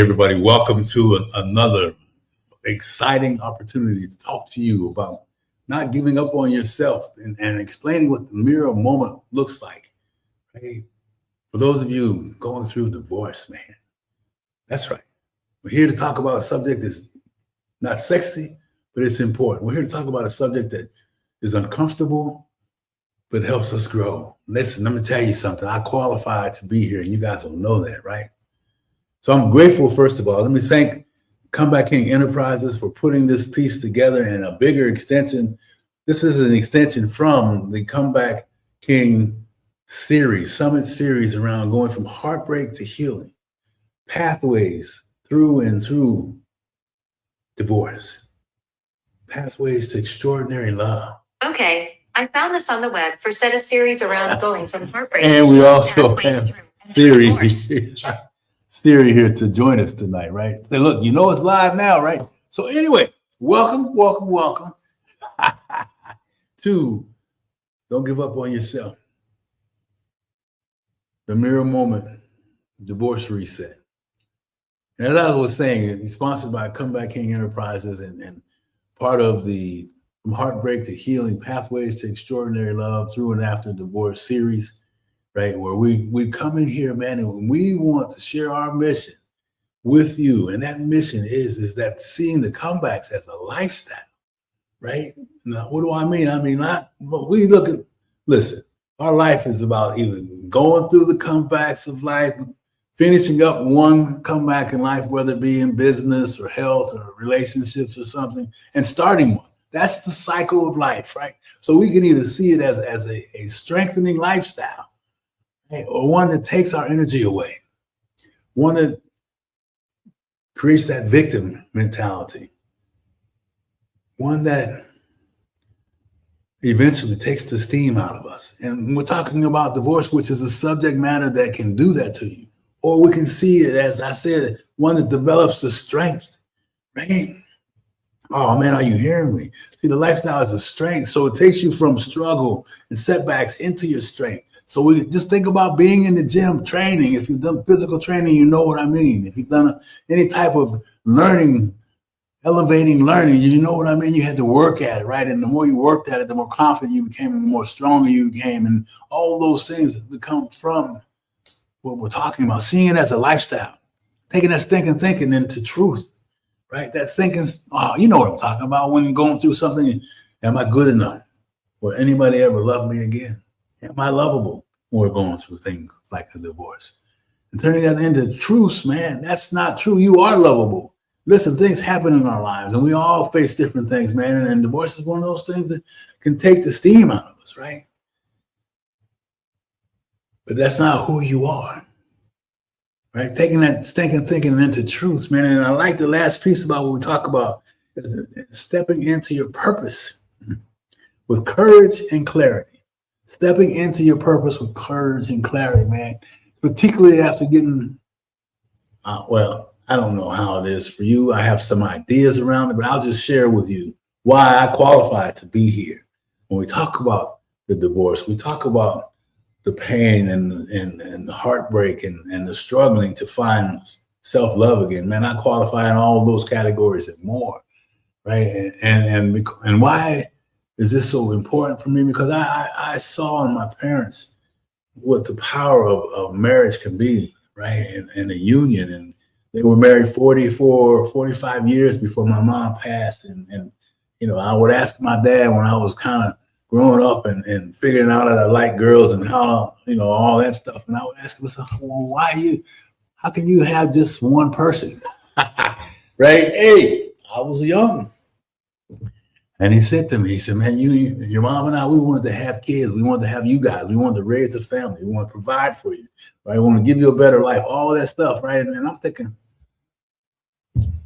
everybody. Welcome to another exciting opportunity to talk to you about not giving up on yourself and explaining what the mirror moment looks like. Right? For those of you going through divorce, man, that's right. We're here to talk about a subject that's not sexy, but it's important. We're here to talk about a subject that is uncomfortable, but helps us grow. Listen, let me tell you something. I qualified to be here, and you guys will know that, right? So I'm grateful, first of all. Let me thank Comeback King Enterprises for putting this piece together and a bigger extension. This is an extension from the Comeback King series, summit series around going from heartbreak to healing, pathways through and through divorce, pathways to extraordinary love. Okay, I found this on the web for set a series around going from heartbreak and to we healing, also pathways have through and through divorce. Siri here to join us tonight, right? Say, look, you know it's live now, right? So anyway, welcome to Don't Give Up on Yourself. The Mirror Moment, Divorce Reset. And as I was saying, it's sponsored by Comeback King Enterprises and part of the From Heartbreak to Healing, Pathways to Extraordinary Love Through and After Divorce series, right? Where we come in here, man, and we want to share our mission with you. And that mission is that seeing the comebacks as a lifestyle, right? Now, what do I mean? I mean, listen, our life is about either going through the comebacks of life, finishing up one comeback in life, whether it be in business or health or relationships or something, and starting one. That's the cycle of life, right? So we can either see it as a strengthening lifestyle, right? Or one that takes our energy away, one that creates that victim mentality, one that eventually takes the steam out of us. And we're talking about divorce, which is a subject matter that can do that to you. Or we can see it, as I said, one that develops the strength, right? Oh man, are you hearing me? See, the lifestyle is a strength. So it takes you from struggle and setbacks into your strength. So we just think about being in the gym training. If you've done physical training, you know what I mean. If you've done any type of learning, elevating learning, you know what I mean. You had to work at it, right? And the more you worked at it, the more confident you became, and the more stronger you became. And all those things that come from what we're talking about, seeing it as a lifestyle, taking that stinking thinking into truth. Right? That thinking, you know what I'm talking about when you're going through something. Am I good enough? Will anybody ever love me again? Am I lovable when we're going through things like a divorce? And turning that into truths, man, that's not true. You are lovable. Listen, things happen in our lives and we all face different things, man. And divorce is one of those things that can take the steam out of us, right? But that's not who you are. Right, taking that stinking thinking into truth, man. And I like the last piece about what we talk about, stepping into your purpose with courage and clarity. Stepping into your purpose with courage and clarity, man. Particularly after getting, well, I don't know how it is for you. I have some ideas around it, but I'll just share with you why I qualified to be here. When we talk about the divorce, we talk about the pain and the heartbreak and the struggling to find self-love again, man. I qualify in all those categories and more, right? And why is this so important for me? Because I saw in my parents what the power of marriage can be, right? And a union. And they were married 45 years before my mom passed. And you know, I would ask my dad when I was kind of growing up and figuring out that I like girls and how, you know, all that stuff. And I would ask myself, well, how can you have just one person? Right? Hey, I was young. And he said to me, he said, man, your mom and I, we wanted to have kids. We wanted to have you guys. We wanted to raise a family. We want to provide for you, right? We want to give you a better life, all that stuff, right? And I'm thinking,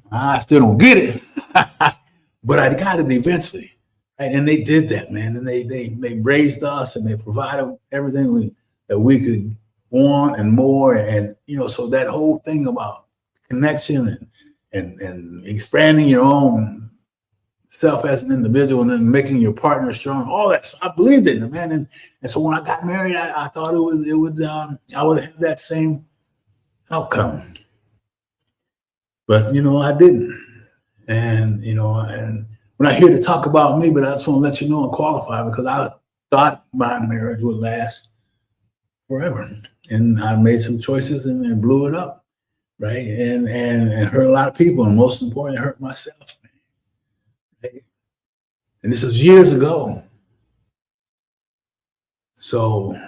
I still don't get it, but I got it eventually. Right, and they did that, man. And they raised us and they provided everything that we could want and more. And, you know, so that whole thing about connection and expanding your own self as an individual and then making your partner strong, all that. So I believed in it, man. And so when I got married, I thought I would have that same outcome. But, I didn't. And, and we're not here to talk about me, but I just want to let you know I'm qualified because I thought my marriage would last forever. And I made some choices and blew it up, right? And hurt a lot of people. And most importantly, hurt myself, man. Right? And this was years ago. So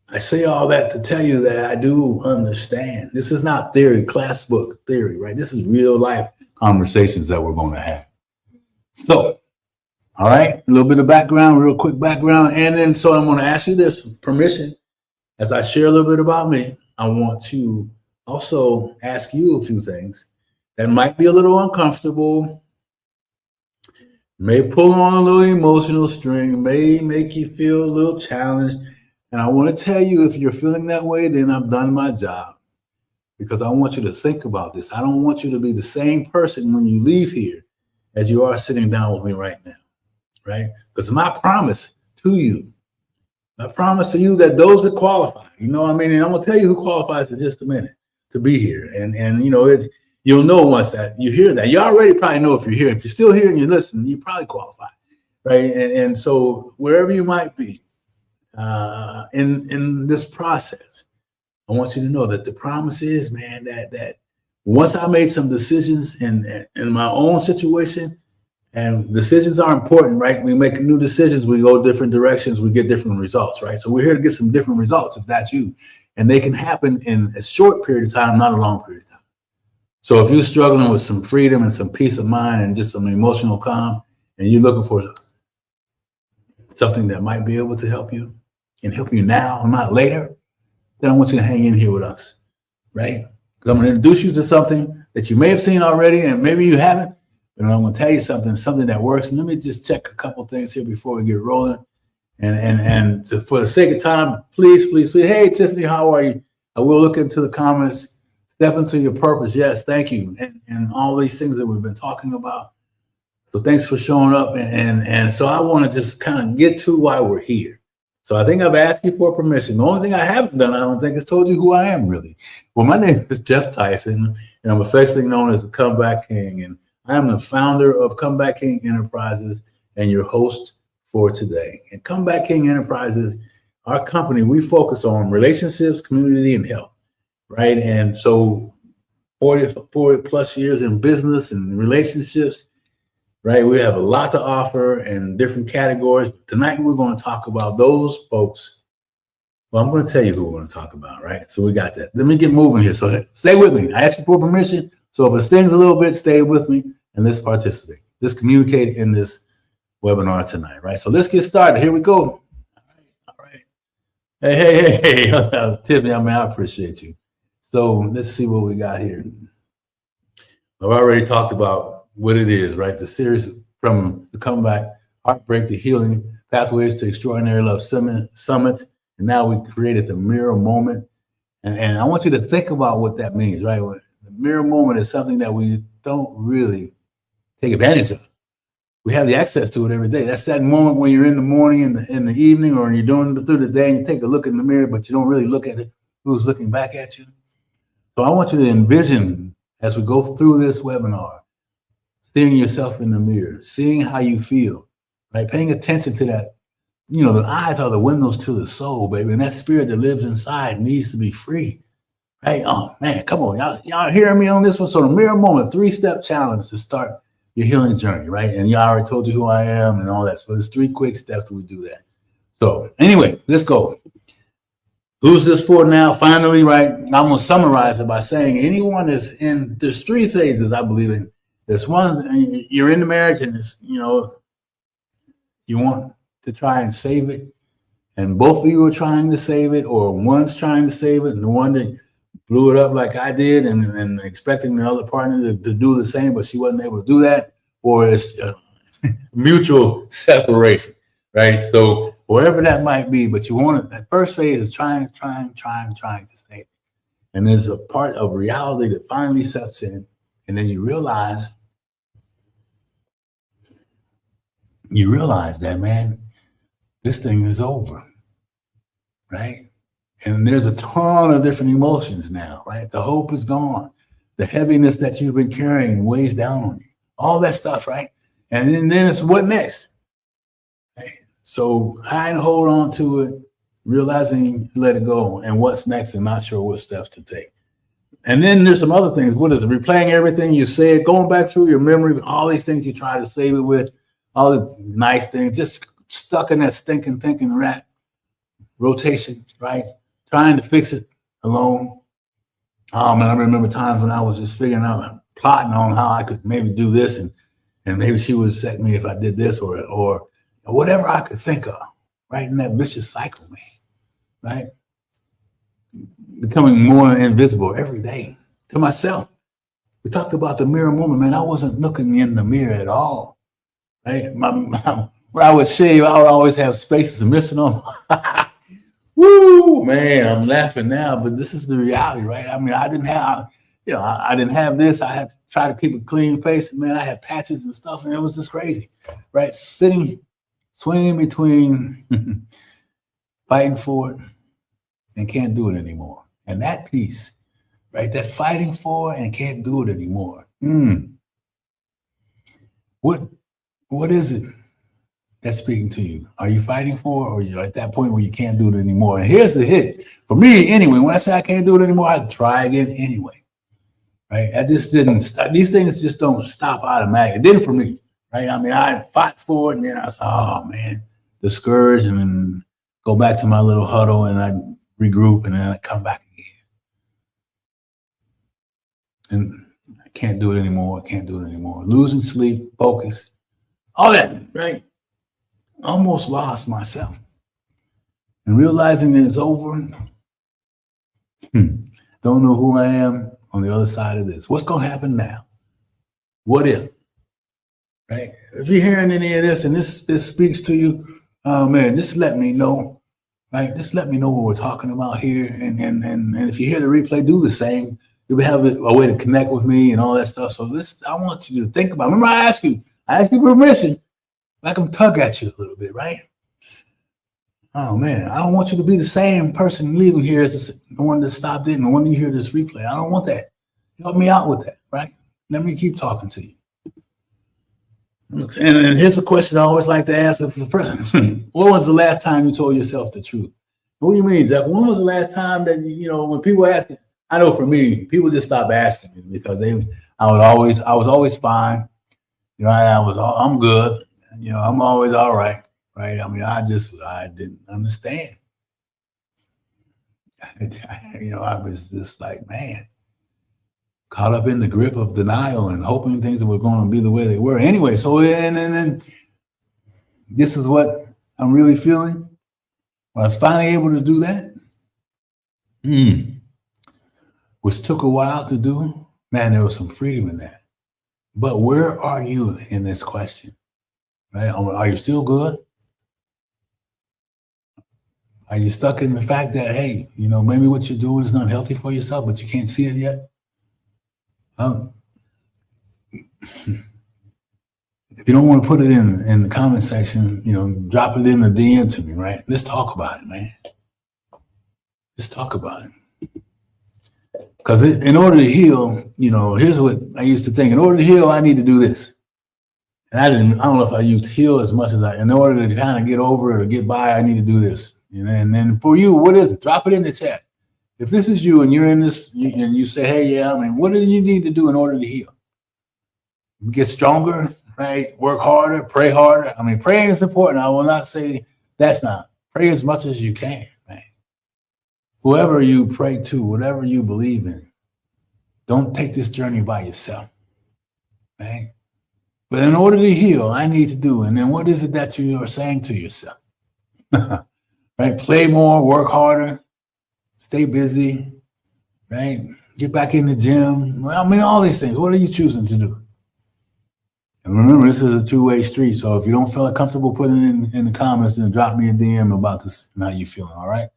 I say all that to tell you that I do understand. This is not theory, class book theory, right? This is real life conversations that we're going to have. So, all right, a little bit of background, real quick background. And then, so I'm going to ask you this permission as I share a little bit about me. I want to also ask you a few things that might be a little uncomfortable, may pull on a little emotional string, may make you feel a little challenged. And I want to tell you, if you're feeling that way, then I've done my job because I want you to think about this. I don't want you to be the same person when you leave here as you are sitting down with me right now, right? Because my promise to you that those that qualify, you know what I mean? And I'm going to tell you who qualifies in just a minute to be here. And you'll know once that you hear that. You already probably know if you're here. If you're still here and you're listening, you probably qualify, right? And so wherever you might be, in this process, I want you to know that the promise is, man, that once I made some decisions in my own situation, and decisions are important, right? We make new decisions, we go different directions, we get different results, right? So we're here to get some different results if that's you. And they can happen in a short period of time, not a long period of time. So if you're struggling with some freedom and some peace of mind and just some emotional calm, and you're looking for something that might be able to help you and help you now and not later, then I want you to hang in here with us, right? Because I'm going to introduce you to something that you may have seen already and maybe you haven't, but I'm going to tell you something that works. And let me just check a couple things here before we get rolling. And for the sake of time, please, hey, Tiffany, how are you? I will look into the comments, step into your purpose. Yes, thank you. And all these things that we've been talking about. So thanks for showing up. And so I want to just kind of get to why we're here. So I think I've asked you for permission. The only thing I haven't done, I don't think, is told you who I am, really. Well, my name is Geoff Tyson, and I'm affectionately known as the Comeback King. And I am the founder of Comeback King Enterprises and your host for today. And Comeback King Enterprises, our company, we focus on relationships, community, and health, right? And so 40 plus years in business and relationships, right? We have a lot to offer in different categories. Tonight, we're going to talk about those folks. Well, I'm going to tell you who we're going to talk about, right? So we got that. Let me get moving here. So stay with me. I asked you for permission. So if it stings a little bit, stay with me and let's participate. Let's communicate in this webinar tonight, right? So let's get started. Here we go. All right. Hey. Tiffany, I appreciate you. So let's see what we got here. I've already talked about what it is, right? The series from the comeback, heartbreak to healing, pathways to extraordinary love summits. And now we created the mirror moment. And I want you to think about what that means, right? The mirror moment is something that we don't really take advantage of. We have the access to it every day. That's that moment when you're in the morning, in the evening, or you're doing it through the day and you take a look in the mirror, but you don't really look at it. Who's looking back at you? So I want you to envision as we go through this webinar, seeing yourself in the mirror, seeing how you feel, right? Paying attention to that. You know, the eyes are the windows to the soul, baby. And that spirit that lives inside needs to be free, right? Oh, man, come on. Y'all hearing me on this one? So the mirror moment, 3-step challenge to start your healing journey, right? And y'all already told you who I am and all that. So there's 3 quick steps we do that. So anyway, let's go. Who's this for now? Finally, right? I'm going to summarize it by saying anyone that's there's 3 phases I believe in. There's one, you're in the marriage and it's, you want to try and save it. And both of you are trying to save it, or one's trying to save it and the one that blew it up like I did and expecting the other partner to do the same, but she wasn't able to do that, or it's mutual separation, right? So wherever that might be, but you want it, that first phase is trying to save it. And there's a part of reality that finally sets in, and then you realize that, man, this thing is over, right? And there's a ton of different emotions now, right? The hope is gone. the heaviness that you've been carrying weighs down on you. All that stuff, right? And then it's what next? Right? So hide and hold on to it, realizing let it go, and what's next and not sure what steps to take. And then there's some other things. What is it? Replaying everything you said, going back through your memory, all these things you try to save it with, all the nice things, just stuck in that stinking thinking rat rotation, right? Trying to fix it alone. Oh man, I remember times when I was just figuring out, plotting on how I could maybe do this, and maybe she would set me if I did this or whatever I could think of, right? In that vicious cycle, man, right? Becoming more invisible every day to myself. We talked about the mirror moment, man. I wasn't looking in the mirror at all, right? Where I would shave, I would always have spaces missing on. Woo, man, I'm laughing now, but this is the reality, right? I mean, I didn't have this. I had to try to keep a clean face. Man, I had patches and stuff, and it was just crazy, right? Swinging between fighting for it and can't do it anymore. And that piece, right? That fighting for and can't do it anymore. What is it that's speaking to you? Are you fighting for, or you're at that point where you can't do it anymore? And here's the hit. For me, anyway, when I say I can't do it anymore, I try again anyway, right? I just didn't stop. These things just don't stop automatically. It didn't for me, right? I mean, I fought for it, and then I was, oh man, discouraged, and then go back to my little huddle, and I regroup, and then I come back again. And I can't do it anymore. I can't do it anymore. Losing sleep, focus, all that, right? Almost lost myself. And realizing that it's over, don't know who I am on the other side of this. What's going to happen now? What if? Right? If you're hearing any of this and this speaks to you, oh man, just let me know. Right? Just let me know what we're talking about here. And if you hear the replay, do the same. You'll have a way to connect with me and all that stuff. So I want you to think about it. Remember, I asked you permission. I can tug at you a little bit, right? Oh man, I don't want you to be the same person leaving here as the one that stopped in, the one you hear this replay. I don't want that. Help me out with that, right? Let me keep talking to you. And here's a question I always like to ask the person. When was the last time you told yourself the truth? What do you mean, Geoff? When was the last time that, when people ask, I know for me, people just stopped asking me because I was always fine. I'm good. I'm always all right. Right. I mean, I didn't understand. I was just like, man, caught up in the grip of denial and hoping things were going to be the way they were. Anyway, so and then this is what I'm really feeling. When I was finally able to do that, which took a while to do, man, there was some freedom in that. But where are you in this question? Right? Are you still good? Are you stuck in the fact that, hey, maybe what you're doing is not healthy for yourself, but you can't see it yet? If you don't want to put it in the comment section, drop it in the DM to me, right? Let's talk about it, man. Let's talk about it. Because in order to heal, here's what I used to think. In order to heal, I need to do this. And I don't know if I used heal as much as in order to kind of get over it or get by, I need to do this. And then for you, what is it? Drop it in the chat. If this is you and you're in this and you say, hey, yeah, what do you need to do in order to heal? Get stronger, right? Work harder, pray harder. Praying is important. I will not say that's not. Pray as much as you can, man. Whoever you pray to, whatever you believe in, don't take this journey by yourself, right? But in order to heal, I need to do. And then what is it that you are saying to yourself? Right? Play more, work harder, stay busy, right? Get back in the gym. All these things. What are you choosing to do? And remember, this is a two-way street. So if you don't feel comfortable putting it in the comments, then drop me a DM about this and how you feeling, all right?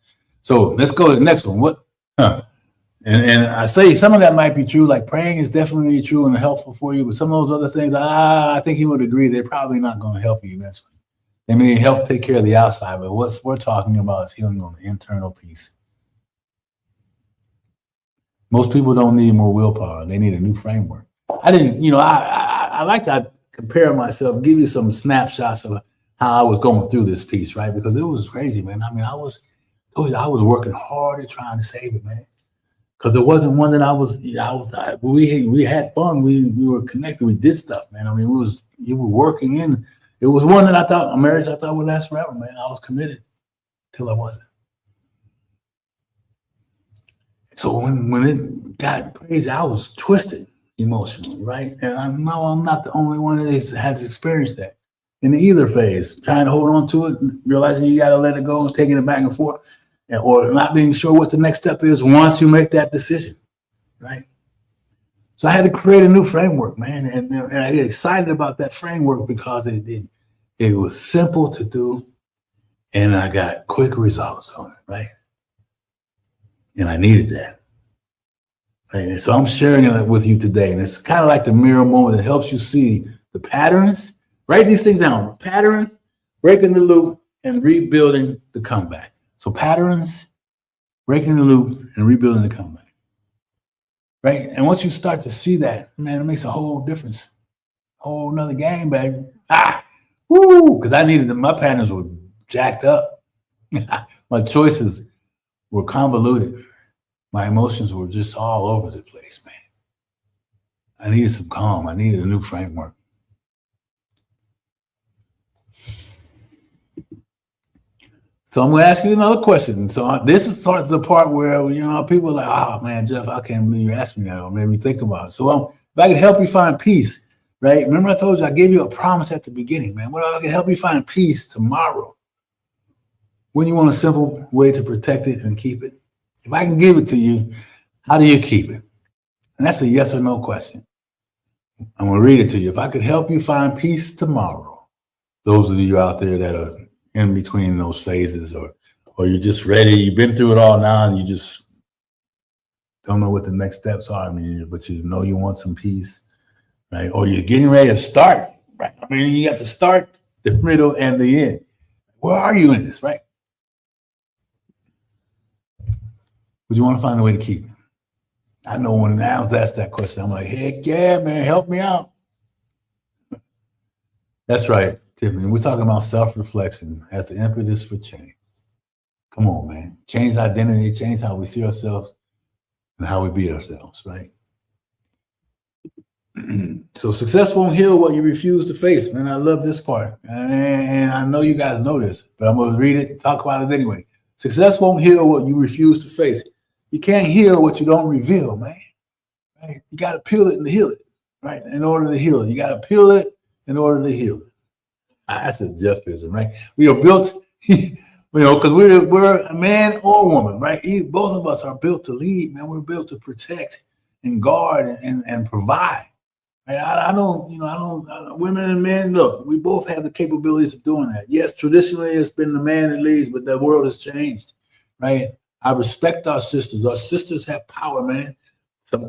So let's go to the next one. And I say some of that might be true, like praying is definitely true and helpful for you, but some of those other things, I think he would agree, they're probably not going to help you eventually. They may help take care of the outside, but what we're talking about is healing on the internal piece. Most people don't need more willpower. They need a new framework. I didn't, I like to compare myself, give you some snapshots of how I was going through this piece, right? Because it was crazy, man. I mean, I was working hard at trying to save it, man. Because it wasn't one that we had fun. We were connected. We did stuff, man. I mean, you were working in. It was one that a marriage I thought would last forever, man. I was committed till I wasn't. So when it got crazy, I was twisted emotionally, right? And I know I'm not the only one that has experienced that in either phase, trying to hold on to it, realizing you got to let it go, taking it back and forth, or not being sure what the next step is once you make that decision, right? So I had to create a new framework, man, and I get excited about that framework because it was simple to do, and I got quick results on it, right? And I needed that. Right? And so I'm sharing it with you today, and it's kind of like the mirror moment that helps you see the patterns. Write these things down: pattern, breaking the loop, and rebuilding the comeback. So patterns, breaking the loop, and rebuilding the comeback. Right? And once you start to see that, man, it makes a whole difference. Whole nother game, baby. Because I needed them. My patterns were jacked up. My choices were convoluted. My emotions were just all over the place, man. I needed some calm. I needed a new framework. So I'm going to ask you another question. So this is the part where, people are like, oh, man, Geoff, I can't believe you asked me that, or made me think about it. So if I could help you find peace, right? Remember I told you I gave you a promise at the beginning, man. What if I can help you find peace tomorrow? When you want a simple way to protect it and keep it? If I can give it to you, how do you keep it? And that's a yes or no question. I'm going to read it to you. If I could help you find peace tomorrow, those of you out there that are in between those phases, or you're just ready, you've been through it all now and you just don't know what the next steps are. I mean, but you know you want some peace, right? Or you're getting ready to start, right? I mean, you got to start, the middle, and the end. Where are you in this, right? But you want to find a way to keep it. I know when I was asked that question, I'm like, heck yeah, man, help me out. That's right, Tiffany. We're talking about self-reflection as the impetus for change. Come on, man. Change identity, change how we see ourselves and how we be ourselves, right? So success won't heal what you refuse to face, man. I love this part. And I know you guys know this, but I'm going to read it, talk about it anyway. Success won't heal what you refuse to face. You can't heal what you don't reveal, man. Right? You got to peel it and heal it, right? In order to heal it, you got to peel it in order to heal it. That's a Geoffism, right? We are built, because we're a man or woman, right? Both of us are built to lead, man. We're built to protect and guard and provide. Right? I don't, women and men, look, we both have the capabilities of doing that. Yes, traditionally it's been the man that leads, but the world has changed, right? I respect our sisters. Our sisters have power, man.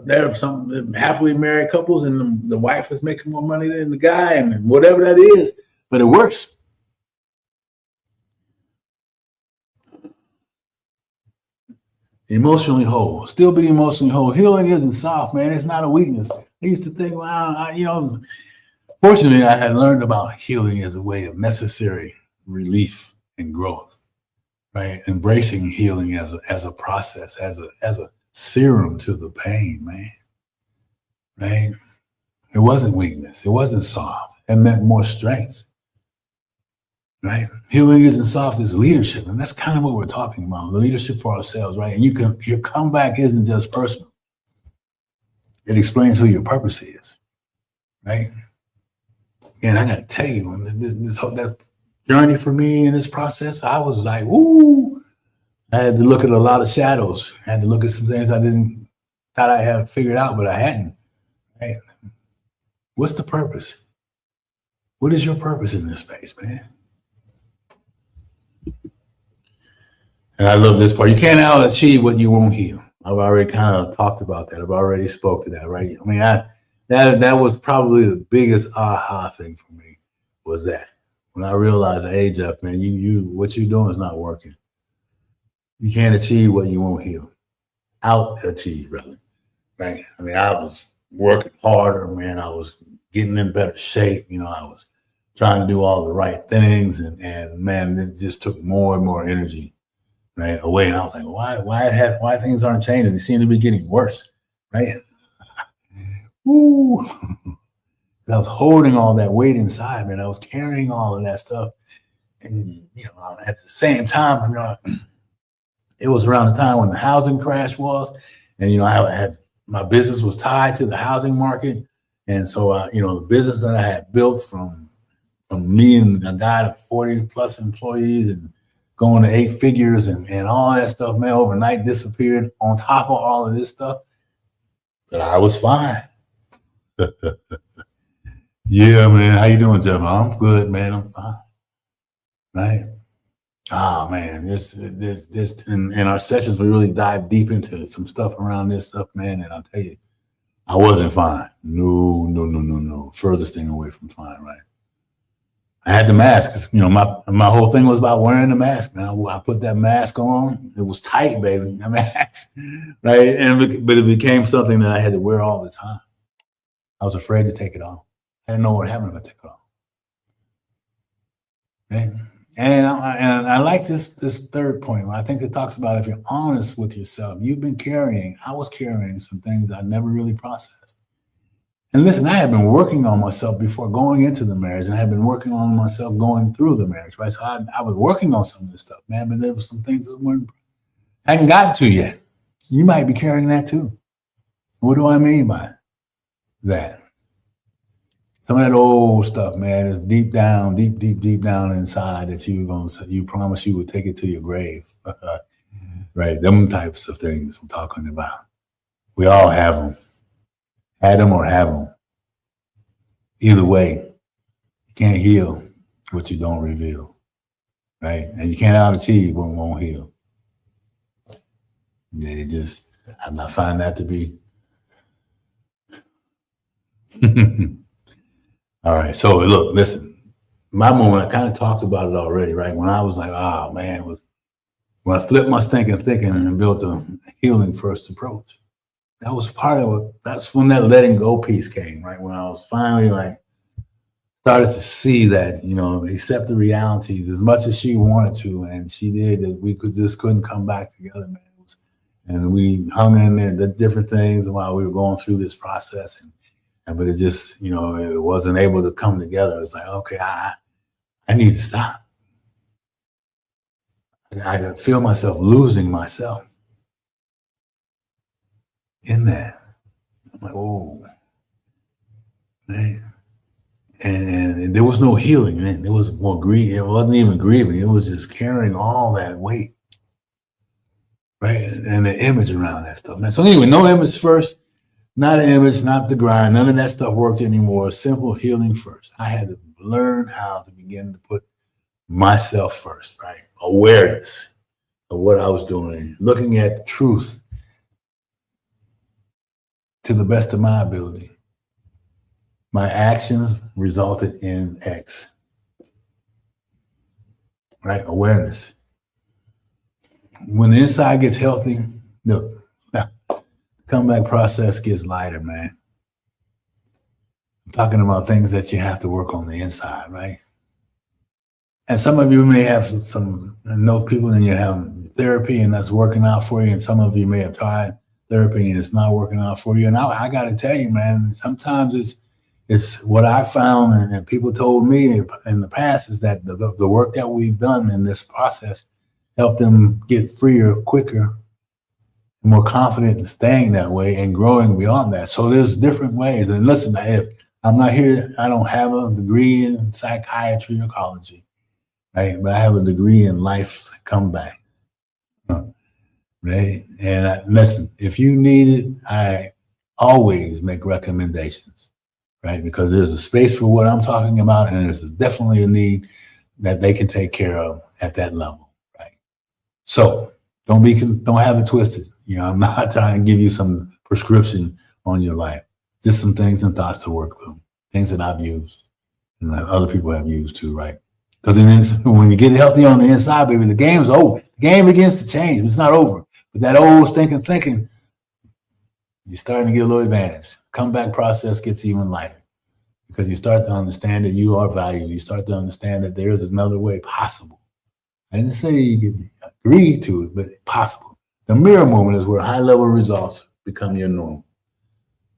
There are some happily married couples, and the wife is making more money than the guy, and whatever that is, but it works. Emotionally whole. Still be emotionally whole. Healing isn't soft, man. It's not a weakness. I used to think, fortunately, I had learned about healing as a way of necessary relief and growth. Right, embracing healing as a process, as a serum to the pain, man. Right, it wasn't weakness, it wasn't soft. It meant more strength. Right, healing isn't soft; it's leadership, and that's kind of what we're talking about: the leadership for ourselves, right? And your comeback isn't just personal; it explains who your purpose is, right? And I got to tell you, that journey for me in this process, I was like, woo. I had to look at a lot of shadows. I had to look at some things thought I had figured out, but I hadn't. Right? What's the purpose? What is your purpose in this space, man? And I love this part. You can't out-achieve what you won't heal. I've already kind of talked about that. I've already spoke to that, right? I mean, that was probably the biggest aha thing for me, was that. When I realized, hey, Geoff, man, what you're doing is not working. You can't achieve what you won't heal. Out-achieve, rather. right? I mean, I was working harder, man. I was getting in better shape. I was trying to do all the right things, and man, it just took more and more energy, right, away. And I was like, why things aren't changing? They seem to be getting worse, right? Woo. I was holding all that weight inside, man. I was carrying all of that stuff. And, at the same time, it was around the time when the housing crash was. And, I had my business was tied to the housing market. And so, the business that I had built from me and a guy to 40 plus employees and going to 8 figures and all that stuff, man, overnight disappeared on top of all of this stuff. But I was fine. Yeah, man. How you doing, Geoff? I'm good, man. I'm fine. Right? Oh man, this in our sessions we really dive deep into some stuff around this stuff, man. And I'll tell you, I wasn't fine. No. Furthest thing away from fine, right? I had the mask. My whole thing was about wearing the mask, man. I put that mask on. It was tight, baby. I mask, right? But it became something that I had to wear all the time. I was afraid to take it off. I didn't know what happened if I took it off. Right? And I like this third point. I think it talks about if you're honest with yourself, I was carrying some things I never really processed. And listen, I had been working on myself before going into the marriage, and I had been working on myself going through the marriage, right? So I was working on some of this stuff, man, but there were some things that hadn't gotten to yet. You might be carrying that too. What do I mean by that? Some of that old stuff, man, is deep down inside that you promise you would take it to your grave. Right? Them types of things I'm talking about. We all have them. Had them or have them. Either way, you can't heal what you don't reveal. Right? And you can't out-achieve what won't heal. I'm not finding that to be. All right. So look, listen, my moment, I kind of talked about it already, right? When I was like, oh man, when I flipped my thinking and built a healing first approach. That was part of it. That's when that letting go piece came, right? When I was finally started to see that, accept the realities as much as she wanted to, and she did, that we couldn't come back together, man. And we hung in there, did different things while we were going through this process. But it just, it wasn't able to come together. It was like, okay, I need to stop. I could feel myself losing myself in that. I'm like, oh, man. And there was no healing, man. There was more grief. It wasn't even grieving. It was just carrying all that weight, right? And the image around that stuff, man. So anyway, no image first. Not an image, not the grind. None of that stuff worked anymore. Simple healing first. I had to learn how to begin to put myself first, right? Awareness of what I was doing, looking at truth to the best of my ability. My actions resulted in X, right? Awareness. When the inside gets healthy, look, comeback process gets lighter, man. I'm talking about things that you have to work on the inside, right? And some of you may have know people and you have therapy and that's working out for you. And some of you may have tried therapy and it's not working out for you. And I got to tell you, man, sometimes it's what I found and people told me in the past is that the work that we've done in this process helped them get freer quicker, more confident in staying that way and growing beyond that. So there's different ways. And listen, if I'm not here, I don't have a degree in psychiatry or psychology, right? But I have a degree in life's comeback, right? And listen, if you need it, I always make recommendations, right? Because there's a space for what I'm talking about, and there's definitely a need that they can take care of at that level, right? So don't have it twisted. I'm not trying to give you some prescription on your life. Just some things and thoughts to work with, things that I've used and that other people have used too, right? Because when you get healthy on the inside, baby, the game's over. The game begins to change. It's not over. But that old stinking thinking You're starting to get a little advantage. Comeback process gets even lighter because you start to understand that you are valuable. You start to understand that there's another way possible. I didn't say you can agree to it, but possible. The mirror moment is where high-level results become your norm.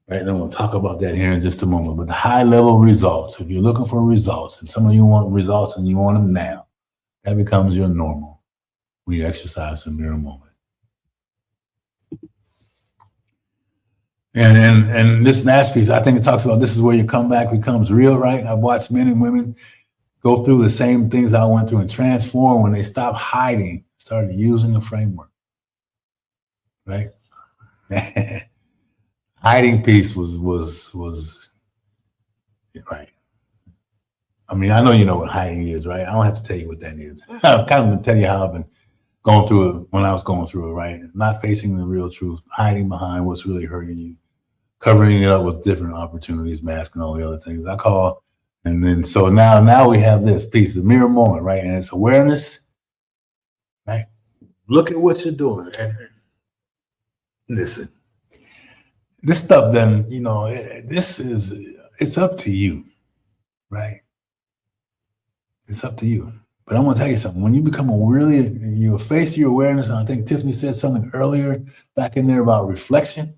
Right, and I'm going to talk about that here in just a moment. But the high-level results, if you're looking for results, and some of you want results and you want them now, that becomes your normal when you exercise the mirror moment. And this last piece, I think it talks about this is where your comeback becomes real, right? I've watched men and women go through the same things I went through and transform when they stopped hiding, started using the framework, right? Hiding piece was right. I mean, I know you know what hiding is, right? I don't have to tell you what that is. I'm kind of going to tell you how I've been going through it when I was going through it, right? Not facing the real truth, hiding behind what's really hurting you, covering it up with different opportunities, masking all the other things I call. And then so now we have this piece, the mirror moment, right? And it's awareness, right? Look at what you're doing. And listen, this stuff then, you know, it's up to you, right? It's up to you. But I'm going to tell you something. When you become you face your awareness, and I think Tiffany said something earlier back in there about reflection,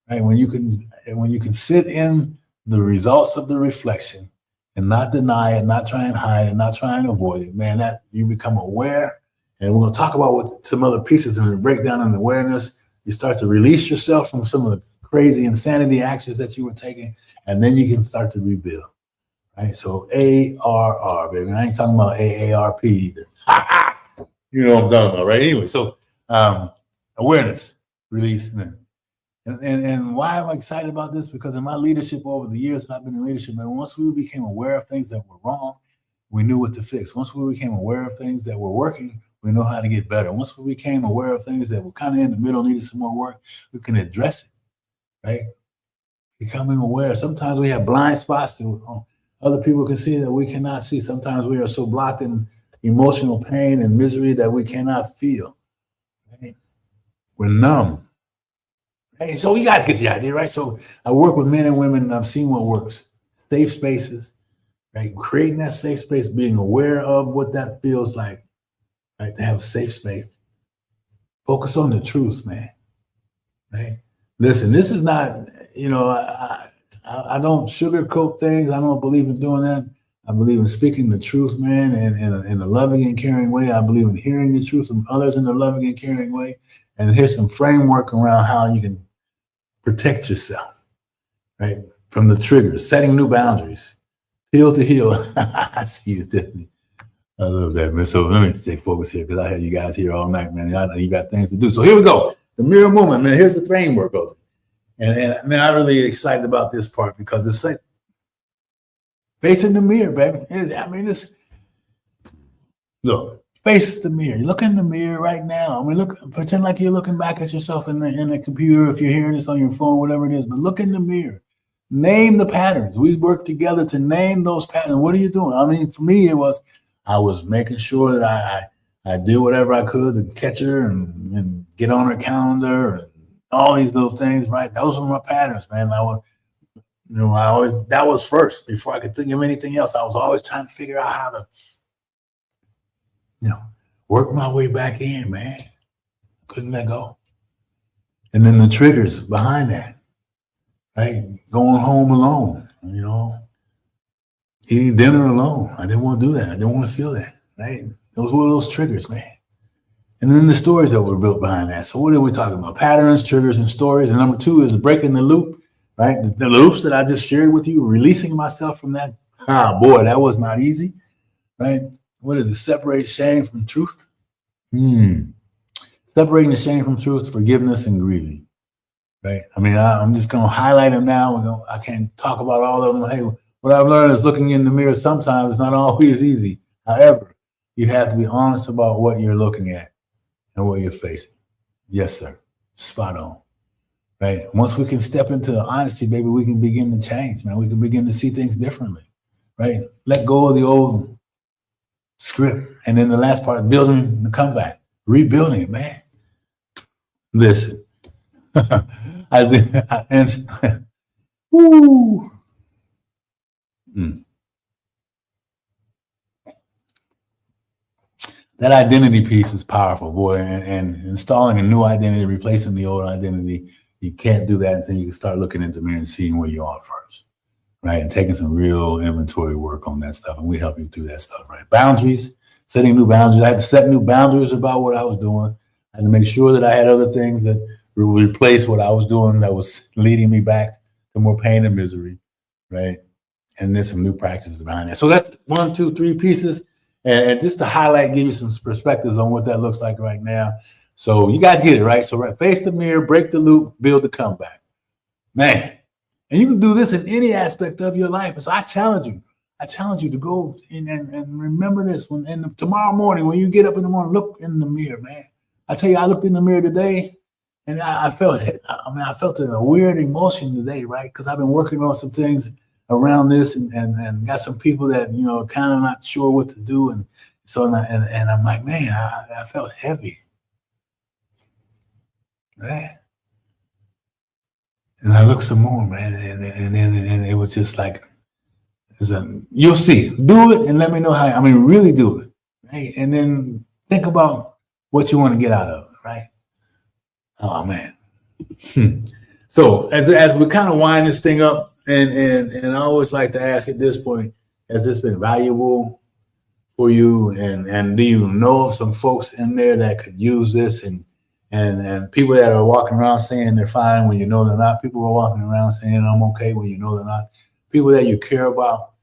right? When you can sit in the results of the reflection and not deny it, not try and hide it, not try and avoid it, man, that you become aware. And we're going to talk about what some other pieces in the breakdown and awareness. You start to release yourself from some of the crazy insanity actions that you were taking, and then you can start to rebuild. Right, so ARR, baby. I ain't talking about AARP either. You know what I'm talking about, right? Anyway, so awareness, release, and why am I excited about this? Because in my leadership over the years, I've been in leadership, and once we became aware of things that were wrong, we knew what to fix. Once we became aware of things that were working, we know how to get better. Once we became aware of things that were kind of in the middle, needed some more work, we can address it, right? Becoming aware. Sometimes we have blind spots to other people can see that we cannot see. Sometimes we are so blocked in emotional pain and misery that we cannot feel. Right? We're numb. Right? So you guys get the idea, right? So I work with men and women, and I've seen what works. Safe spaces, right? Creating that safe space, being aware of what that feels like, right? To have a safe space. Focus on the truth, man. Right? Listen, this is not, you know, I don't sugarcoat things. I don't believe in doing that. I believe in speaking the truth, man, in a loving and caring way. I believe in hearing the truth from others in a loving and caring way. And here's some framework around how you can protect yourself, right? From the triggers, setting new boundaries, heel to heel. I see you, Tiffany. I love that, man. So let me stay focused here because I had you guys here all night, man. I know you got things to do. So here we go. The mirror moment, man. Here's the framework of it. And man, I'm really excited about this part because it's like facing the mirror, baby. I mean, look, face the mirror. Look in the mirror right now. I mean, pretend like you're looking back at yourself in the computer. If you're hearing this on your phone, whatever it is, but look in the mirror. Name the patterns. We work together to name those patterns. What are you doing? I mean, for me, I was making sure that I did whatever I could to catch her and get on her calendar and all these little things, right? Those were my patterns, man. That was first before I could think of anything else. I was always trying to figure out how to, work my way back in, man. Couldn't let go. And then the triggers behind that, right? Going home alone, eating dinner alone. I didn't want to do that. I didn't want to feel that, right? Those were those triggers, man. And then the stories that were built behind that. So what are we talking about? Patterns, triggers, and stories. And number 2 is breaking the loop, right? The loops that I just shared with you, releasing myself from that. Boy, that was not easy, right? What is it? Separate shame from truth. Separating the shame from truth, forgiveness, and grieving, right? I mean, I'm just going to highlight them now. I can't talk about all of them. Hey, what I've learned is looking in the mirror sometimes it's not always easy. However, you have to be honest about what you're looking at and what you're facing. Yes, sir. Spot on. Right? Once we can step into honesty, baby, we can begin to change, man. We can begin to see things differently, right? Let go of the old script. And then the last part, building the comeback, rebuilding it, man. Listen, Woo. That identity piece is powerful, boy, and installing a new identity, replacing the old identity. You can't do that until you can start looking into the mirror and seeing where you are first, right? And taking some real inventory work on that stuff, and we help you through that stuff, right? Boundaries, setting new boundaries. I had to set new boundaries about what I was doing. I had to make sure that I had other things that would replace what I was doing that was leading me back to more pain and misery, right? And then some new practices behind that. So that's 1, 2, 3 pieces. And just to highlight, give you some perspectives on what that looks like right now. So you guys get it, right? So face the mirror, break the loop, build the comeback. Man, and you can do this in any aspect of your life. And so I challenge you to go and remember this. And tomorrow morning, when you get up in the morning, look in the mirror, man. I tell you, I looked in the mirror today, and I felt a weird emotion today, right? Because I've been working on some things around this and got some people that, kind of not sure what to do. And so, and I'm like, man, I felt heavy. Right? And I looked some more, man, and it was just like, you'll see. Do it and let me know how. Really do it, right? And then think about what you want to get out of it, right? Oh man. So as we kind of wind this thing up, and I always like to ask at this point, has this been valuable for you? And do you know of some folks in there that could use this? And people that are walking around saying they're fine when you know they're not. People are walking around saying I'm okay when you know they're not. People that you care about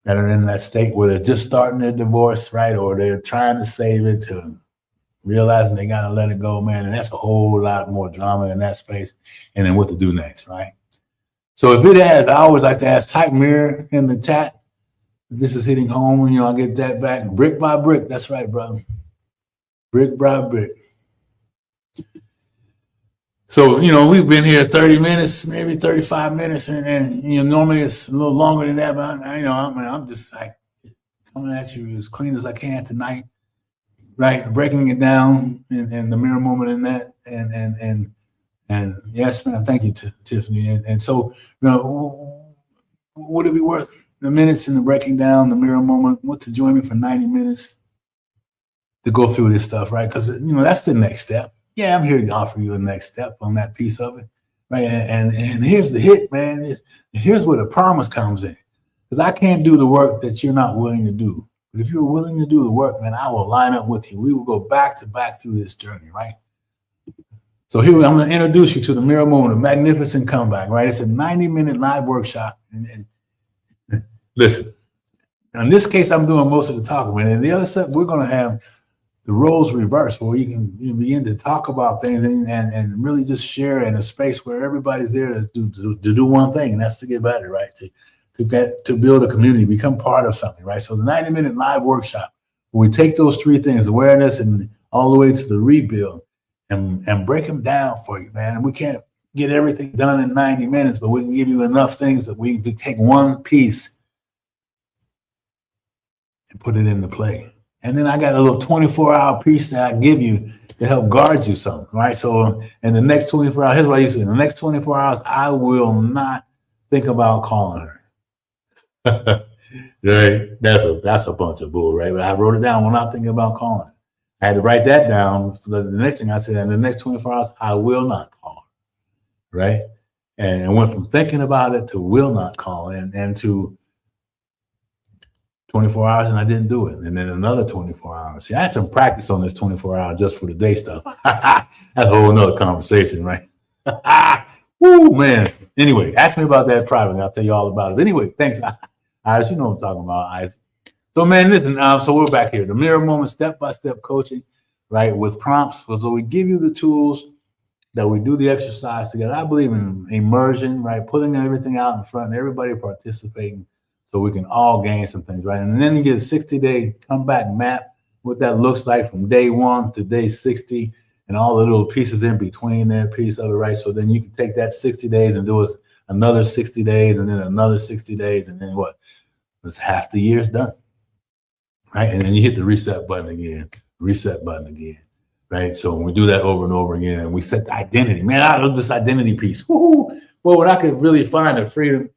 that are in that state where they're just starting their divorce, right? Or they're trying to save it to realizing they got to let it go, man. And that's a whole lot more drama in that space. And then what to do next, right? So if it has, I always like to ask, type mirror in the chat. If this is hitting home, I'll get that back brick by brick. That's right, brother. Brick by brick. So, we've been here 30 minutes, maybe 35 minutes. And normally it's a little longer than that. But, I'm just like coming at you as clean as I can tonight, right? Breaking it down and the mirror moment in that. And yes, man, thank you, Tiffany. And so, would it be worth the minutes in the breaking down, the mirror moment, to join me for 90 minutes to go through this stuff, right? Because, that's the next step. Yeah, I'm here to offer you a next step on that piece of it, right? And here's the hit, man. Here's where the promise comes in. Because I can't do the work that you're not willing to do. But if you're willing to do the work, man, I will line up with you. We will go back to back through this journey, right? So here, I'm going to introduce you to the mirror moment, a magnificent comeback, right? It's a 90-minute live workshop. And listen, in this case, I'm doing most of the talking, man. And the other stuff, we're going to have the roles reversed, where you can begin to talk about things and really just share in a space where everybody's there to do one thing, and that's to get better, right? To build a community, become part of something, right? So the 90-minute live workshop, where we take those 3 things, awareness and all the way to the rebuild, and break them down for you, man. We can't get everything done in 90 minutes, but we can give you enough things that we can take one piece and put it into play. And then I got a little 24-hour piece that I give you to help guard you something, right? So in the next 24 hours, here's what I used to do. In the next 24 hours, I will not think about calling her. Right? That's a bunch of bull, right? But I wrote it down when I'm thinking about calling her. I had to write that down. The next thing I said, in the next 24 hours, I will not call her, right? And it went from thinking about it to will not call, and to 24 hours, and I didn't do it. And then another 24 hours. See, I had some practice on this 24 hour just for the day stuff. That's a whole nother conversation, right? Woo, man. Anyway, ask me about that privately. I'll tell you all about it. But anyway, thanks, Iris. You know what I'm talking about, Iris. So, man, listen, so we're back here. The mirror moment, step-by-step coaching, right, with prompts. So we give you the tools that we do the exercise together. I believe in immersion, right, putting everything out in front and everybody participating, so we can all gain some things, right? And then you get a 60-day comeback map, what that looks like from day 1 to day 60, and all the little pieces in between that piece of it, right? So then you can take that 60 days and do another 60 days, and then another 60 days, and then what? It's half the year's done, right? And then you hit the reset button again, right? So when we do that over and over again, and we set the identity, man, I love this identity piece. Woo-hoo. Well, when I could really find the freedom,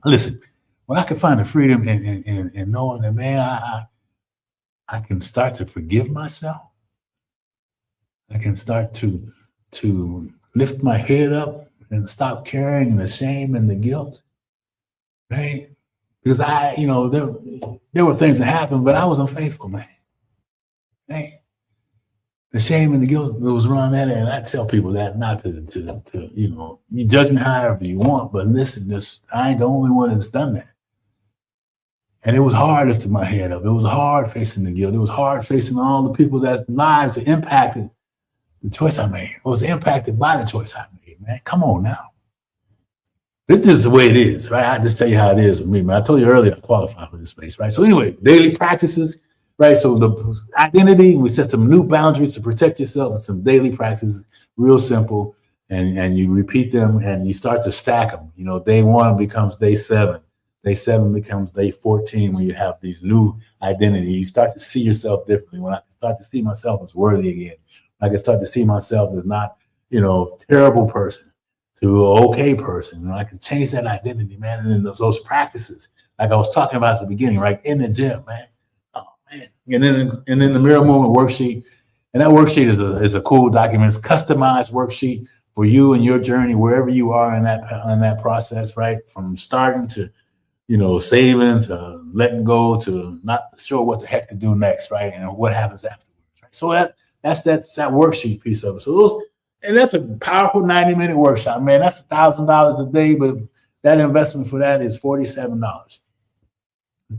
listen, when I could find the freedom and knowing that, man, I can start to forgive myself. I can start to lift my head up and stop carrying the shame and the guilt, right? Because there were things that happened, but I was unfaithful, man. Right? The shame and the guilt that was around that, and I tell people that not to you judge me however you want, but listen, I ain't the only one that's done that. And it was hard lifting my head up. It was hard facing the guilt. It was hard facing all the people that lives that impacted the choice I made. It was impacted by the choice I made, man. Come on now. This is just the way it is, right? I just tell you how it is with me, man. I told you earlier I qualify for this space, right? So anyway, daily practices, right? So the identity, we set some new boundaries to protect yourself with some daily practices, real simple, and you repeat them and you start to stack them. Day 1 becomes day 7. Day 7 becomes day 14 when you have these new identity. You start to see yourself differently. When I can start to see myself as worthy again, I can start to see myself as not, terrible person to an okay person. I can change that identity, man. And then those practices, like I was talking about at the beginning, right in the gym, man. Oh man! And then the mirror moment worksheet, and that worksheet is a cool document. It's a customized worksheet for you and your journey wherever you are in that process, right? From starting to saving to letting go to not sure what the heck to do next, right? And what happens afterwards, right? So that's that worksheet piece of it. So that's a powerful 90-minute workshop, man. That's $1,000 a day, but that investment for that is $47.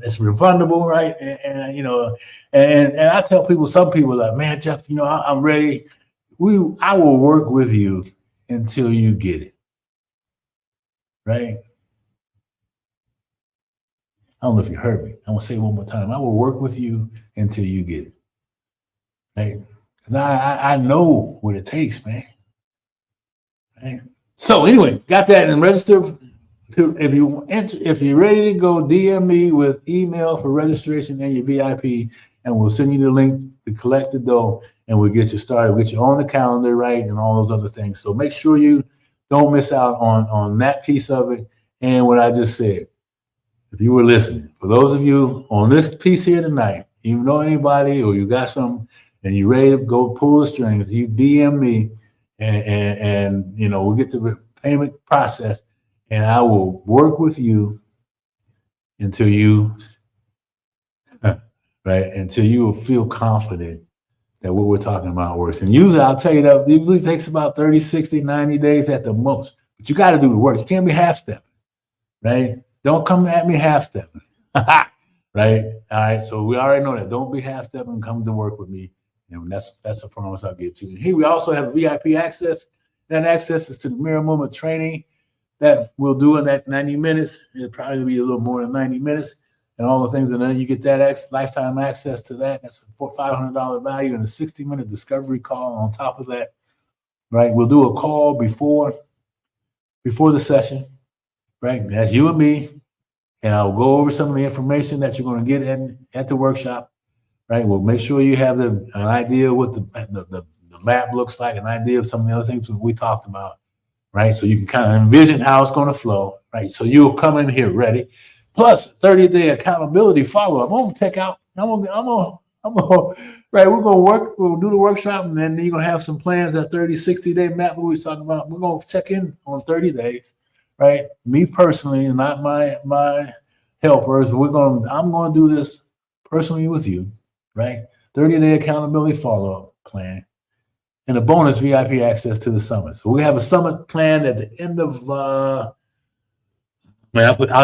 It's refundable, right? And I tell people, some people like, man, Geoff, I'm ready. I will work with you until you get it, right? I don't know if you heard me. I'm gonna say it one more time. I will work with you until you get it, right? Because I know what it takes, man. Right? So anyway, got that and register. If you're ready to go, DM me with email for registration and your VIP, and we'll send you the link to collect the dough, and we'll get you started. We'll get you on the calendar, right, and all those other things. So make sure you don't miss out on that piece of it and what I just said. If you were listening, for those of you on this piece here tonight, you know anybody or you got something and you're ready to go pull the strings, you DM me and we'll get the payment process and I will work with you until you, right, until you will feel confident that what we're talking about works. And usually I'll tell you that it usually takes about 30, 60, 90 days at the most, but you got to do the work. You can't be half-stepping, right? Don't come at me half-stepping, right? All right, so we already know that. Don't be half-stepping. Come to work with me, and that's a promise I'll give to you. Here we also have VIP access. That access is to the mirror moment training that we'll do in that 90 minutes. It'll probably be a little more than 90 minutes, and all the things. And then you get that lifetime access to that. That's a $500 value and a 60-minute discovery call on top of that, right? We'll do a call before the session. Right, that's you and me, and I'll go over some of the information that you're going to get at the workshop. Right, we'll make sure you have an idea what the map looks like, an idea of some of the other things that we talked about. Right, so you can kind of envision how it's going to flow. Right, so you'll come in here ready. Plus, 30-day accountability follow-up. I'm gonna check out. I'm gonna. Right, we're gonna work. We'll do the workshop, and then you're gonna have some plans. That 30, 60-day map we was talking about. We're gonna check in on 30 days. Right, me personally, not my helpers. I'm gonna do this personally with you, right? 30-day accountability follow-up plan, and a bonus VIP access to the summit. So we have a summit planned at the end of. I'll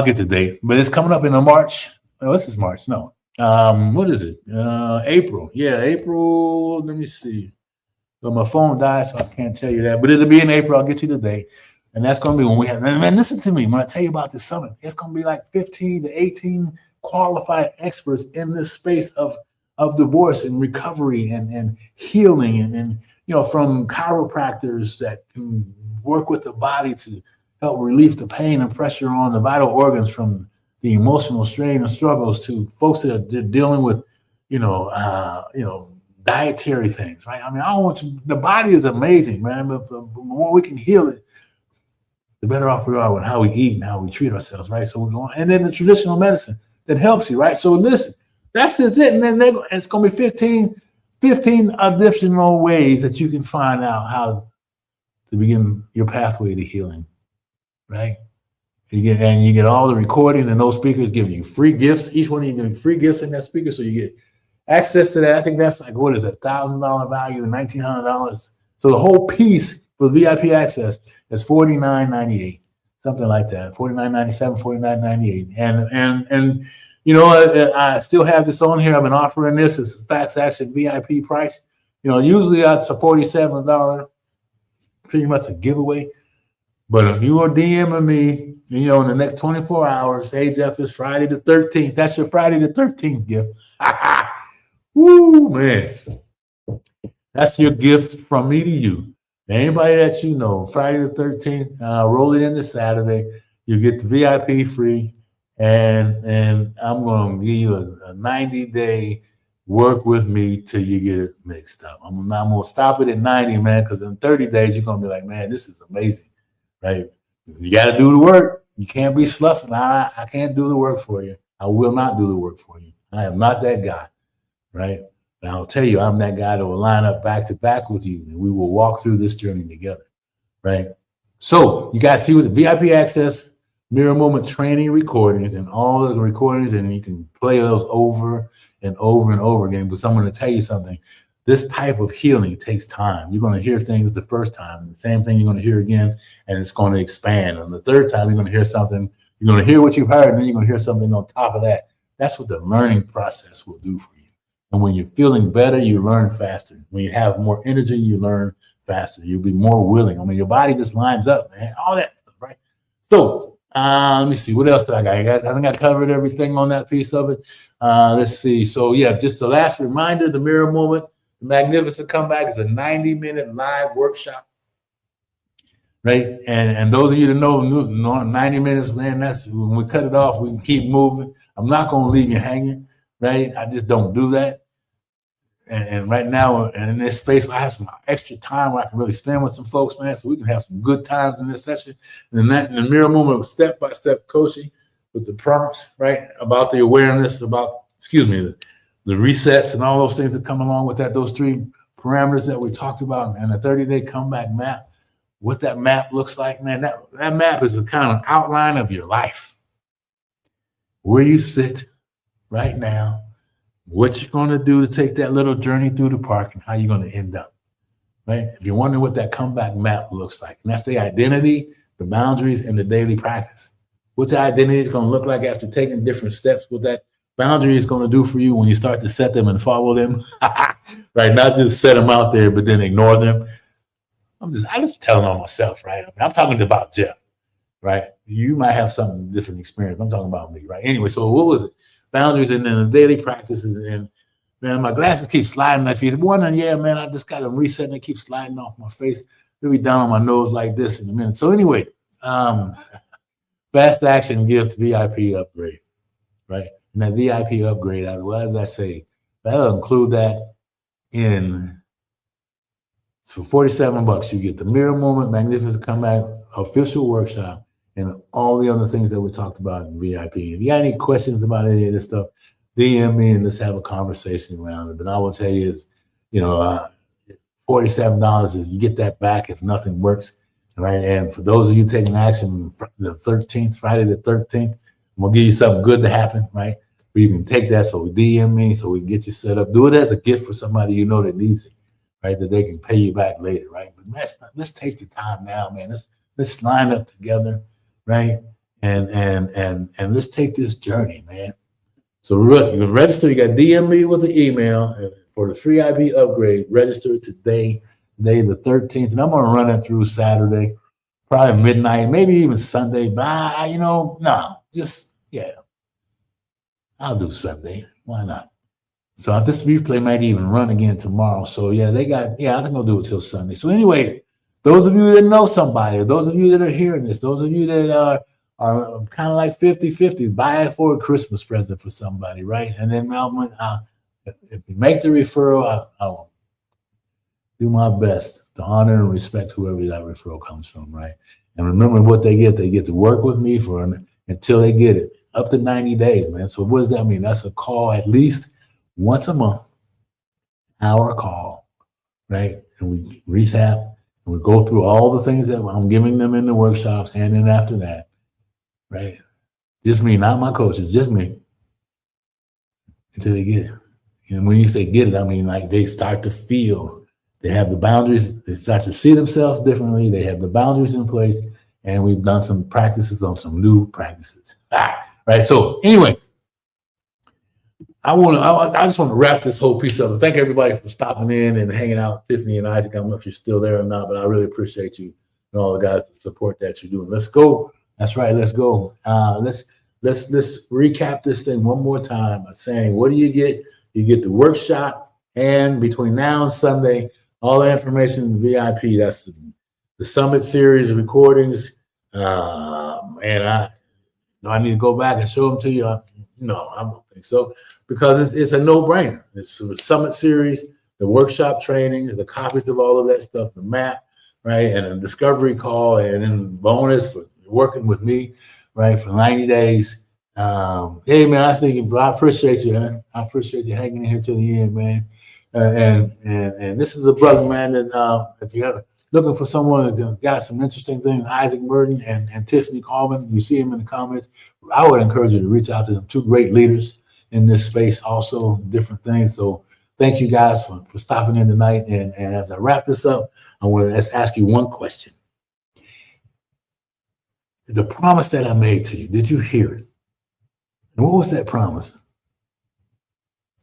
get the date, but it's coming up in March. Oh, this is March. No, what is it? April. Yeah, April. Let me see. But my phone died, so I can't tell you that. But it'll be in April. I'll get you the date. And that's going to be when we have, man, listen to me. When I tell you about this summit, it's going to be like 15 to 18 qualified experts in this space of divorce and recovery and healing. And from chiropractors that can work with the body to help relieve the pain and pressure on the vital organs from the emotional strain and struggles to folks that are dealing with, dietary things, right? I mean, I don't want you, the body is amazing, man, but the more we can heal it, the better off we are with how we eat and how we treat ourselves, right? So we're going, and then the traditional medicine that helps you, right? So listen, that's just it. And then it's going to be 15 additional ways that you can find out how to begin your pathway to healing, right? You get all the recordings, and those speakers give you free gifts. Each one of you give free gifts in that speaker, so you get access to that. I think that's like, what is it, $1,000 value, $1,900. So the whole piece for VIP access is $49.98, something like that, $49.97, $49.98. And you know, I still have this on here. I've been offering this as a Fast Action VIP price. You know, usually that's a $47, pretty much a giveaway. But if you are DMing me, you know, in the next 24 hours, hey, Geoff, it's Friday the 13th. That's your Friday the 13th gift. Woo, man. That's your gift from me to you. Anybody that you know, Friday the 13th, roll it into Saturday. You get the VIP free. And I'm going to give you a 90-day work with me till you get it mixed up. I'm going to stop it at 90, man, because in 30 days, you're going to be like, man, this is amazing, right? You got to do the work. You can't be sloughing. I can't do the work for you. I will not do the work for you. I am not that guy, right? And I'll tell you, I'm that guy that will line up back to back with you, and we will walk through this journey together, right? So you guys see what the VIP access, Mirror Moment training recordings, and all of the recordings, and you can play those over and over and over again. But I'm going to tell you something. This type of healing takes time. You're going to hear things the first time, the same thing you're going to hear again, and it's going to expand. And the third time, you're going to hear something. You're going to hear what you've heard, and then you're going to hear something on top of that. That's what the learning process will do for you. And when you're feeling better, you learn faster. When you have more energy, you learn faster. You'll be more willing. I mean, your body just lines up, man. All that stuff, right? So, let me see. What else did I got? I think I covered everything on that piece of it. Let's see. So, yeah, just the last reminder, the Mirror Moment, the Magnificent Comeback is a 90-minute live workshop, right? And those of you that know 90 minutes, man, that's when we cut it off, we can keep moving. I'm not going to leave you hanging, right? I just don't do that. And right now, in this space, I have some extra time where I can really spend with some folks, man, so we can have some good times in this session. And that in the Mirror Moment with step-by-step coaching with the prompts, right, about the awareness, about, the resets and all those things that come along with that, those 3 parameters that we talked about, and the 30-day comeback map, what that map looks like, man, that map is a kind of outline of your life, where you sit right now, what you're going to do to take that little journey through the park, and how you're going to end up, right? If you're wondering what that comeback map looks like, and that's the identity, the boundaries, and the daily practice. What the identity is going to look like after taking different steps, what that boundary is going to do for you when you start to set them and follow them, right? Not just set them out there, but then ignore them. I'm just telling on myself, right? I mean, I'm talking about Geoff, right? You might have some different experience. I'm talking about me, right? Anyway, so what was it? Boundaries, and then the daily practices, and man, my glasses keep sliding. If you're wondering, yeah, man, I just got them reset and they keep sliding off my face. They'll be down on my nose like this in a minute. So anyway, Fast Action Gift VIP upgrade, right? And that VIP upgrade, what did I say? That'll include that in, for $47, you get the Mirror Moment, Magnificent Comeback official workshop, and all the other things that we talked about in VIP. If you got any questions about any of this stuff, DM me and let's have a conversation around it. But I will tell you is, $47 is you get that back if nothing works, right? And for those of you taking action the 13th, Friday the 13th, I'm going to give you something good to happen, right? Where you can take that, so DM me so we can get you set up. Do it as a gift for somebody you know that needs it, right? That they can pay you back later, right? But let's take the time now, man. Let's line up together, right? And let's take this journey, man. So you can register. You got DM me with the email for the free IP upgrade. Register today the 13th, and I'm gonna run it through Saturday, probably midnight, maybe even Sunday. But I'll do Sunday. Why not? So this replay might even run again tomorrow. So I think I'll do it till Sunday. So anyway, those of you that know somebody, those of you that are hearing this, those of you that are kind of like 50-50, buy it for a Christmas present for somebody, right? And then if you make the referral, I will do my best to honor and respect whoever that referral comes from, right? And remember what they get to work with me until they get it, up to 90 days, man. So what does that mean? That's a call at least once a month, hour call, right? And we recap and we go through all the things that I'm giving them in the workshops, and then after that, right? Just me, not my coaches, just me, until they get it. And when you say get it, I mean like they start to feel, they have the boundaries, they start to see themselves differently, they have the boundaries in place, and we've done some practices on some new practices. Right. So anyway, I just want to wrap this whole piece up. Thank everybody for stopping in and hanging out, Tiffany and Isaac. I don't know if you're still there or not, but I really appreciate you and all the guys, the support that you're doing. Let's go. That's right. Let's go. Let's recap this thing one more time by saying, what do you get? You get the workshop, and between now and Sunday, all the information in the VIP. That's the Summit Series recordings. And I need to go back and show them to you. No, I don't think so, because it's a no-brainer. It's the Summit Series, the workshop training, the copies of all of that stuff, the map, right, and a discovery call, and then bonus for working with me, right, for 90 days. Hey, man, I appreciate you, man. I appreciate you hanging in here to the end, man. And this is a brother, man, that if you're looking for someone that got some interesting things, Isaac Burden and Tiffany Coleman, you see him in the comments, I would encourage you to reach out to them. Two great leaders in this space, also different things. So thank you guys for stopping in tonight. And as I wrap this up, I want to ask you one question. The promise that I made to you, did you hear it? And what was that promise?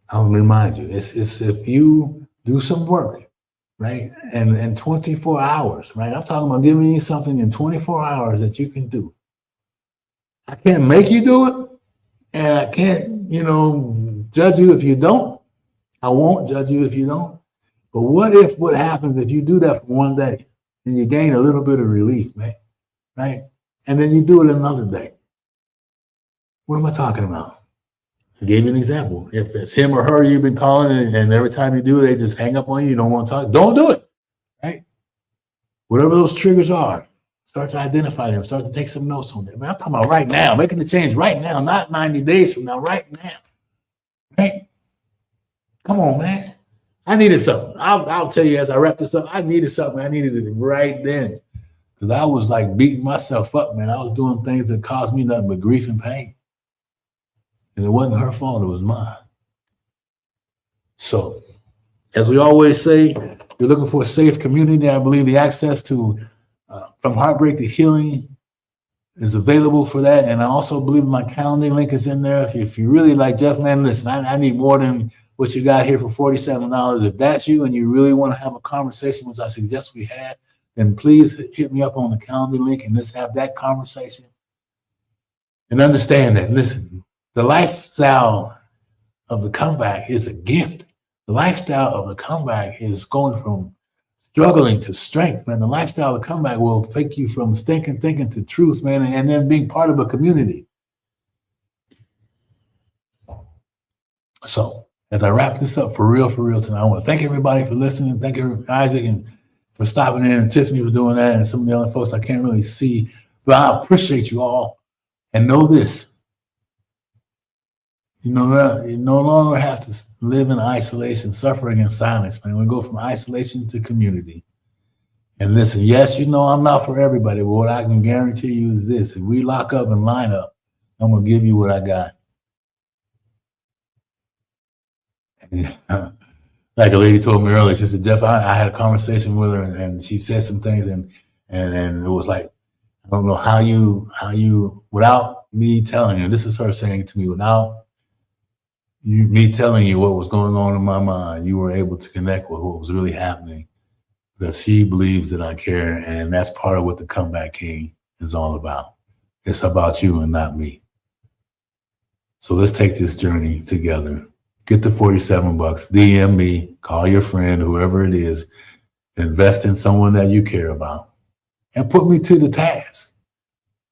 I'll remind you, it's if you do some work, right? And 24 hours, right? I'm talking about giving you something in 24 hours that you can do. I can't make you do it, and I can't, judge you if you don't. I won't judge you if you don't. But what happens if you do that for one day and you gain a little bit of relief, man, right? And then you do it another day. What am I talking about? I gave you an example. If it's him or her you've been calling, and every time you do, they just hang up on you, you don't want to talk, don't do it, right? Whatever those triggers are, start to identify them, start to take some notes on them. Man, I'm talking about right now, making the change right now, not 90 days from now, right now, right? Come on, man. I needed something. I'll tell you as I wrap this up, I needed something. I needed it right then, because I was like beating myself up, man. I was doing things that caused me nothing but grief and pain. And it wasn't her fault, it was mine. So, as we always say, you're looking for a safe community. I believe the access to From Heartbreak to Healing is available for that. And I also believe my calendar link is in there. If you really like, Geoff, man, listen, I need more than what you got here for $47. If that's you and you really want to have a conversation, which I suggest we have, then please hit me up on the calendar link and let's have that conversation. And understand that, listen, the lifestyle of the comeback is a gift. The lifestyle of the comeback is going from struggling to strength, man. The lifestyle of the comeback will take you from stinking thinking to truth, man, and then being part of a community. So, as I wrap this up for real tonight, I want to thank everybody for listening. Thank you, Isaac, and for stopping in, and Tiffany for doing that, and some of the other folks I can't really see. But I appreciate you all. And know this. You no longer have to live in isolation, suffering in silence, man. We go from isolation to community. And listen, yes, I'm not for everybody, but what I can guarantee you is this. If we lock up and line up, I'm going to give you what I got. Like a lady told me earlier, she said, Geoff, I had a conversation with her, and she said some things, and it was like, I don't know how you, without me telling you, this is her saying to me, without me telling you what was going on in my mind, you were able to connect with what was really happening, because she believes that I care, and that's part of what the Comeback King is all about. It's about you and not me. So let's take this journey together. Get the $47, DM me, call your friend, whoever it is, invest in someone that you care about, and put me to the task.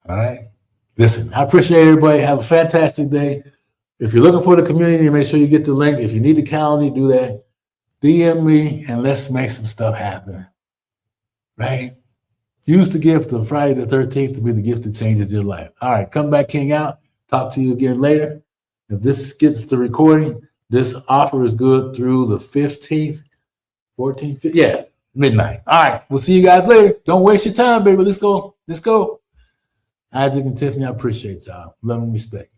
All right? Listen, I appreciate everybody. Have a fantastic day. If you're looking for the community, make sure you get the link. If you need the calendar, do that. DM me and let's make some stuff happen. Right? Use the gift of Friday the 13th to be the gift that changes your life. All right, come back, King out. Talk to you again later. If this gets the recording, this offer is good through the 15th, 14th, yeah, midnight. All right, we'll see you guys later. Don't waste your time, baby. Let's go. Let's go. Isaac and Tiffany, I appreciate y'all. Love and respect.